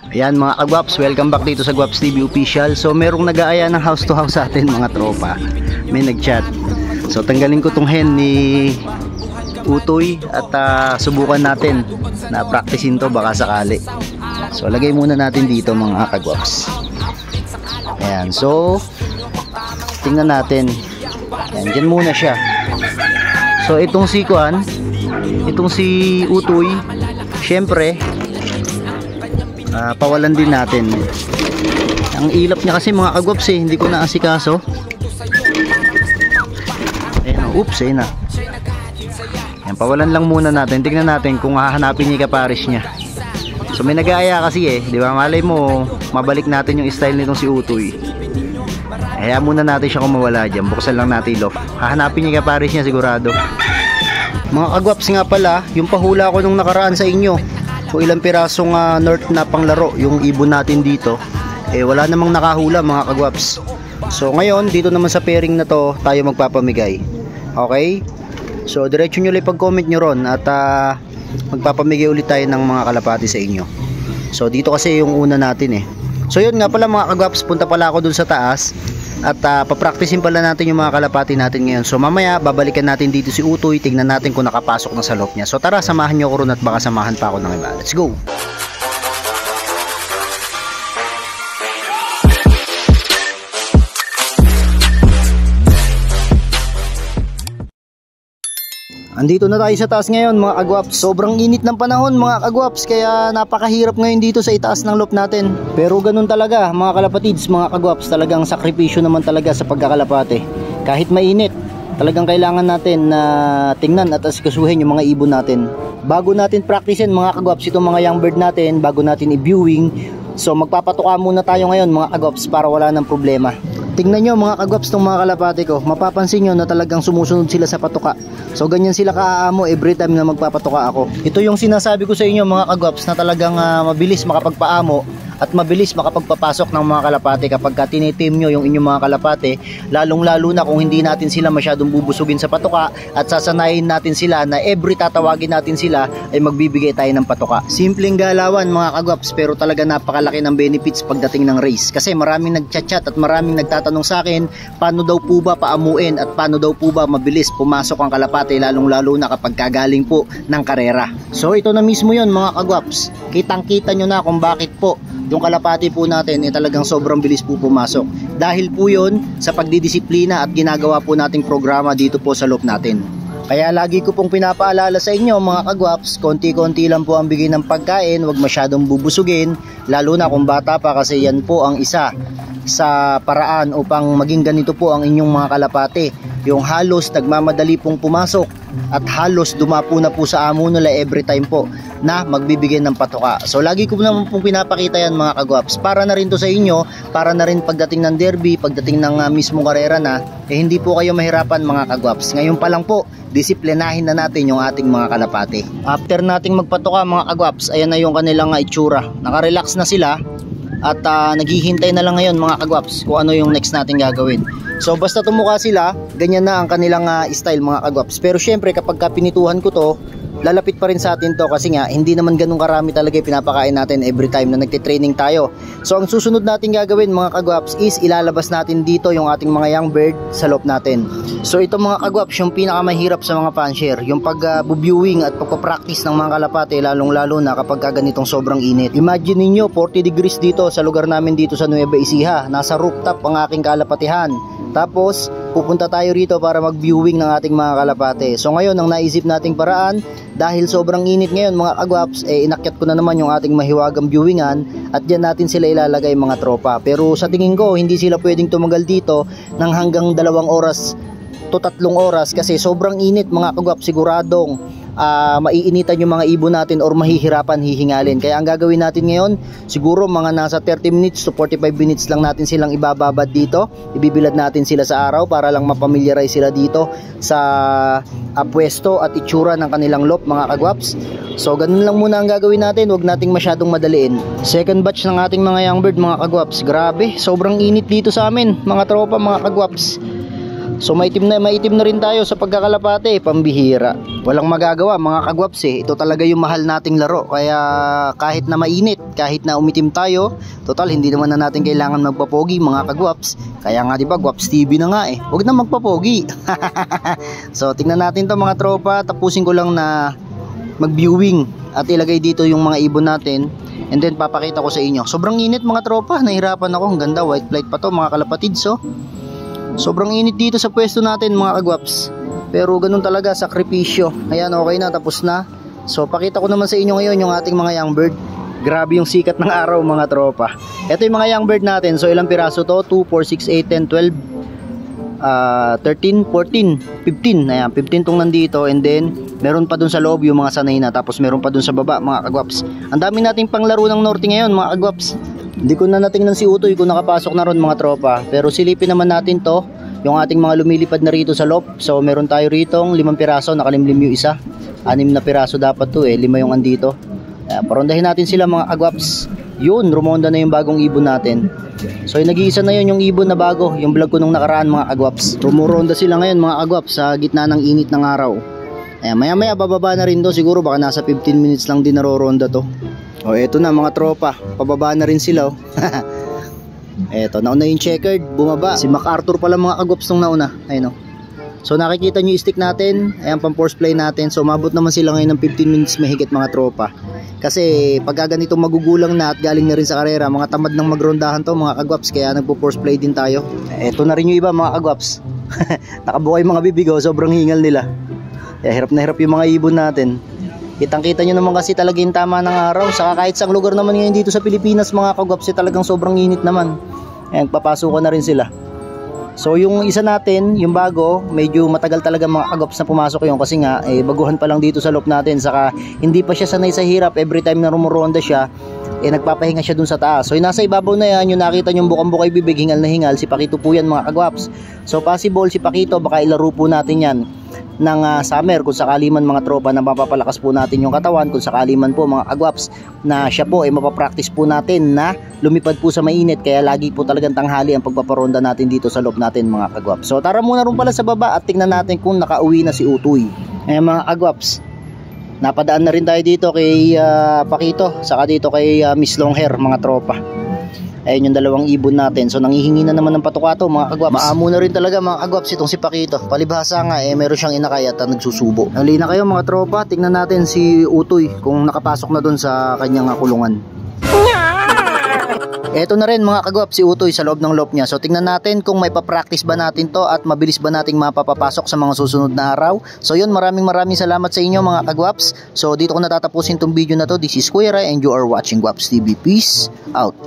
Ayan mga kagwaps, welcome back dito sa Gwaps TV Official. So merong nag-aaya ng house to house sa atin mga tropa. May nag-chat. So tanggalin ko tong hen ni Utoy at subukan natin na practicein to baka sakali. So lagay muna natin dito mga kagwaps. Ayan, so tingnan natin. Ayan, dyan muna siya. So itong si Kuan, itong si Utoy, syempre pawalan din natin. Ang ilap niya kasi mga kagwaps hindi ko naasikaso. Ayan, oops, ayun na. Ayan, pawalan lang muna natin. Tignan natin kung hahanapin niya kapares niya. So may nag-aaya kasi di ba? Malay mo mabalik natin yung style nitong si Utoy. Kaya muna natin siya kung mawala dyan. Buksan lang natin loft. Hahanapin niya kapares niya sigurado. Mga kagwaps nga pala, yung pahula ko nung nakaraan sa inyo, kung ilang pirasong north na panglaro yung ibon natin dito, wala namang nakahula mga kagwaps. So ngayon dito naman sa pairing na to tayo magpapamigay. Okay, so diretso nyo lang pag-comment nyo ron at magpapamigay ulit tayo ng mga kalapati sa inyo. So dito kasi yung una natin So yun nga pala mga kagwaps, punta pala ako dun sa taas at papracticein pala natin yung mga kalapati natin ngayon. So mamaya babalikan natin dito si Utoy, tingnan natin kung nakapasok na sa loob niya. So tara, samahan nyo ako ron at baka samahan pa ako ng iba. Let's go! Andito na tayo sa taas ngayon mga kagwaps. Sobrang init ng panahon mga kagwaps, kaya napakahirap ngayon dito sa itaas ng loop natin. Pero ganun talaga mga kalapatids, mga kagwaps, talagang sakripisyo naman talaga sa pagkakalapate. Kahit mainit, talagang kailangan natin na tingnan at asikasuhin yung mga ibon natin. Bago natin practicein mga kagwaps itong mga young bird natin, bago natin i-viewing, so magpapatuka muna tayo ngayon mga kagwaps para wala ng problema. Tingnan nyo mga kagwaps tong mga kalapate ko, mapapansin nyo na talagang sumusunod sila sa patuka. So ganyan sila kaaamo every time na magpapatuka ako. Ito yung sinasabi ko sa inyo mga kagwaps na talagang mabilis makapagpaamo at mabilis makapagpapasok ng mga kalapate kapag tinitim nyo yung inyong mga kalapate, lalong lalo na kung hindi natin sila masyadong bubusugin sa patuka at sasanayin natin sila na every tatawagin natin sila ay magbibigay tayo ng patuka. Simpleng galawan mga kagwaps, pero talaga napakalaki ng benefits pagdating ng race, kasi maraming nagchat-chat at maraming nagtatanong sa akin paano daw po ba paamuin at paano daw po ba mabilis pumasok ang kalapate, lalong lalo na kapag kagaling po ng karera. So ito na mismo yun mga kagwaps, kitang kita nyo na kung bakit po yung kalapati po natin talagang sobrang bilis po pumasok. Dahil po yun sa pagdidisiplina at ginagawa po nating programa dito po sa loop natin. Kaya lagi ko pong pinapaalala sa inyo mga kagwaps, konti-konti lang po ang bigay ng pagkain, huwag masyadong bubusugin, lalo na kung bata pa, kasi yan po ang isa sa paraan upang maging ganito po ang inyong mga kalapate. Yung halos nagmamadali pong pumasok at halos dumapo na po sa amo nila every time po na magbibigay ng patuka. So lagi ko naman pong pinapakita yan mga kagwaps, para na rin to sa inyo, para na rin pagdating ng derby, pagdating ng mismong karera na, hindi po kayo mahirapan mga kagwaps. Ngayon pa lang po, disiplinahin na natin yung ating mga kalapate. After nating magpatuka mga kagwaps, ayan na yung kanilang itsura. Nakarelax na sila at naghihintay na lang ngayon mga kagwaps kung ano yung next natin gagawin. So basta tumuka sila, ganyan na ang kanilang style mga kagwaps. Pero syempre kapag pinituhan ko to, lalapit pa rin sa atin to, kasi nga hindi naman ganun karami talaga pinapakain natin every time na nagtitraining tayo. So ang susunod natin gagawin mga kagwaps is ilalabas natin dito yung ating mga young bird sa loop natin. So ito mga kagwaps yung pinakamahirap sa mga fancier, yung pag-viewing at pagpapractice ng mga kalapate, lalong lalo na kapag ganitong sobrang init. Imagine niyo 40 degrees dito sa lugar namin dito sa Nueva Ecija, nasa rooftop ang aking kalapatihan. Tapos pupunta tayo rito para mag-viewing ng ating mga kalapate. So ngayon ang naisip nating paraan, dahil sobrang init ngayon mga kagwaps, inakyat ko na naman yung ating mahiwagang viewingan at dyan natin sila ilalagay mga tropa. Pero sa tingin ko hindi sila pwedeng tumagal dito ng hanggang 2 oras to 3 oras, kasi sobrang init mga kagwaps, siguradong maiinitan yung mga ibon natin or mahihirapan hihingalin. Kaya ang gagawin natin ngayon, siguro mga nasa 30 minutes to 45 minutes lang natin silang ibababad dito. Ibibilad natin sila sa araw para lang mapamilyarize sila dito sa pwesto at itsura ng kanilang loop mga kagwaps. So ganun lang muna ang gagawin natin, huwag nating masyadong madaliin. Second batch ng ating mga young bird mga kagwaps, grabe sobrang init dito sa amin mga tropa mga kagwaps. So maitim na rin tayo sa pagkakalapate, pambihira. Walang magagawa mga kagwaps ito talaga yung mahal nating laro. Kaya kahit na mainit, kahit na umitim tayo, total hindi naman na natin kailangan magpapogi mga kagwaps. Kaya nga diba, Gwaps TV na nga huwag na magpapogi. So tingnan natin to mga tropa, tapusin ko lang na mag-viewing at ilagay dito yung mga ibon natin. And then papakita ko sa inyo. Sobrang init mga tropa, nahirapan ako. Ang ganda, white flight pa to mga kalapatids. Sobrang init dito sa pwesto natin mga kagwaps. Pero ganun talaga, sakripisyo. Ayan, okay na, tapos na. So pakita ko naman sa inyo ngayon yung ating mga young bird. Grabe yung sikat ng araw mga tropa. Ito yung mga young bird natin. So ilang piraso to? 2, 4, 6, 8, 10, 12 13, 14, 15. Ayan, 15 tong nandito. And then meron pa dun sa loob yung mga sanay na. Tapos meron pa dun sa baba mga kagwaps. Ang dami nating panglaro ng norte ngayon mga kagwaps. Hindi ko na natingnan si Utoy kung nakapasok na ron mga tropa. Pero silipin naman natin to, yung ating mga lumilipad na rito sa loop. So meron tayo ritong 5 piraso, nakalimlim yung isa. 6 na piraso dapat to 5 yung andito. Parondahin natin sila mga kagwaps. Yun, rumonda na yung bagong ibon natin. So yung nag-iisa na yun yung ibon na bago, yung vlog ko nung nakaraan mga kagwaps. Rumuronda sila ngayon mga kagwaps sa gitna ng init ng araw. Maya maya bababa na rin to, siguro baka nasa 15 minutes lang din naroronda to. Eto na mga tropa, pababa na rin sila Eto, nauna yung checkered, bumaba. Si MacArthur pala mga kagwaps nung nauna. Ayun So nakikita nyo yung stick natin, ayan pang force play natin. So mabot naman sila ngayon ng 15 minutes mahigit mga tropa. Kasi pag ganitong magugulang na at galing na rin sa karera, mga tamad ng magrondahan to mga kagwaps. Kaya nagpo-force play din tayo. Eto na rin yung iba mga kagwaps. Nakabukay mga bibig sobrang hingal nila. Hirap na hirap yung mga ibon natin. Kitang-kita nyo naman kasi talaga yung tama ng araw. Saka kahit sa lugar naman ngayon dito sa Pilipinas mga kagwaps, talagang sobrang init naman. Ayan, papasukan na rin sila. So yung isa natin, yung bago, medyo matagal talaga mga kagwaps na pumasok yun. Kasi nga, baguhan pa lang dito sa loop natin. Saka hindi pa siya sanay sa hirap. Every time na rumuronda siya, nagpapahinga siya dun sa taas. So yung nasa ibabaw na yan, yung nakita nyo bukang-bukay bibig, hingal na hingal, si Pakito po yan mga kagwaps. So possible si Pakito, baka ilaro po natin yan ng summer kung sakali man mga tropa na mapapalakas po natin yung katawan, kung sakali man po mga kagwaps na siya po mapapractice po natin na lumipad po sa mainit. Kaya lagi po talagang tanghali ang pagpaparonda natin dito sa loob natin mga kagwaps. So tara muna rin pala sa baba at tingnan natin kung nakauwi na si Utoy. Mga kagwaps, napadaan na rin tayo dito kay Pakito, saka dito kay Miss Longhair mga tropa. Ayun yung dalawang ibon natin. So nangihingi na naman ng patukato mga kagwaps. Maamo na rin talaga mga kagwaps itong si Pakito. Palibhasa nga meron siyang inakay at nagsusubo. Hali na kayo mga tropa, tingnan natin si Utoy kung nakapasok na doon sa kanyang kulungan. Eto na rin mga kagwaps si Utoy sa loob ng loop niya. So tingnan natin kung may papractice ba natin to at mabilis ba nating mapapapasok sa mga susunod na araw. So yun, maraming salamat sa inyo mga kagwaps. So dito ko natatapusin tong video na to. This is Kuya Ray and you are watching Gwaps TV. Peace out.